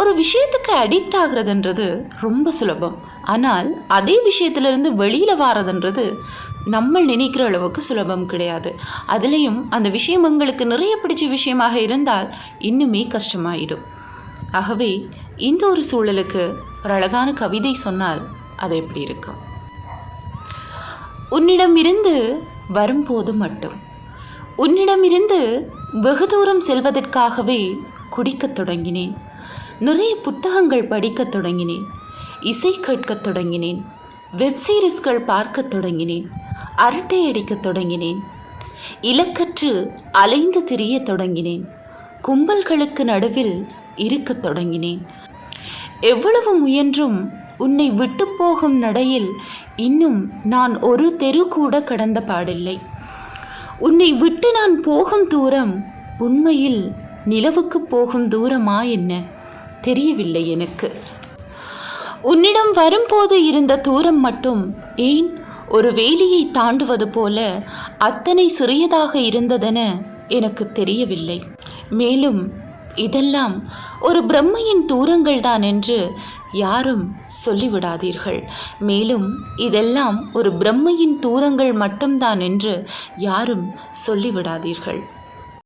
ஒரு விஷயத்துக்கு அடிக்ட் ஆகுறதுன்றது ரொம்ப சுலபம். ஆனால் அதே விஷயத்திலிருந்து வெளியில் வாரதுன்றது நம்ம நினைக்கிற அளவுக்கு சுலபம் கிடையாது. அதுலேயும் அந்த விஷயம் உங்களுக்கு நிறைய பிடிச்ச விஷயமாக இருந்தால் இன்னுமே கஷ்டமாயிடும். ஆகவே இந்த ஒரு சூழலுக்கு ஒரு அழகான கவிதை சொன்னால் அது எப்படி இருக்கும்? உன்னிடமிருந்து வரும்போது மட்டும், உன்னிடமிருந்து வெகு தூரம் செல்வதற்காகவே குடிக்கத் தொடங்கினேன். நிறைய புத்தகங்கள் படிக்கத் தொடங்கினேன். இசை கேட்கத் தொடங்கினேன். வெப்சீரிஸ்கள் பார்க்கத் தொடங்கினேன். அரட்டை அடிக்கத் தொடங்கினேன். இலக்கற்று அலைந்து திரியத் தொடங்கினேன். கும்பல்களுக்கு நடுவில் இருக்கத் தொடங்கினேன். எவ்வளவு முயன்றும் உன்னை விட்டு போகும் நடையில் இன்னும் நான் ஒரு தெரு கூட கடந்த பாடில்லை. உன்னை விட்டு நான் போகும் தூரம் உண்மையில் நிலவுக்கு போகும் தூரமா என்ன தெரியவில்லை எனக்கு. உன்னிடம் வரும்போது இருந்த தூரம் மட்டும் ஏன் ஒரு வேலியை தாண்டுவது போல அத்தனை சிறியதாக இருந்ததென எனக்கு தெரியவில்லை. மேலும் இதெல்லாம் ஒரு பிரம்மையின் தூரங்கள் தான் என்று யாரும் சொல்லிவிடாதீர்கள். மேலும் இதெல்லாம் ஒரு பிரம்மையின் தூரங்கள் மட்டும்தான் என்று யாரும் சொல்லிவிடாதீர்கள்.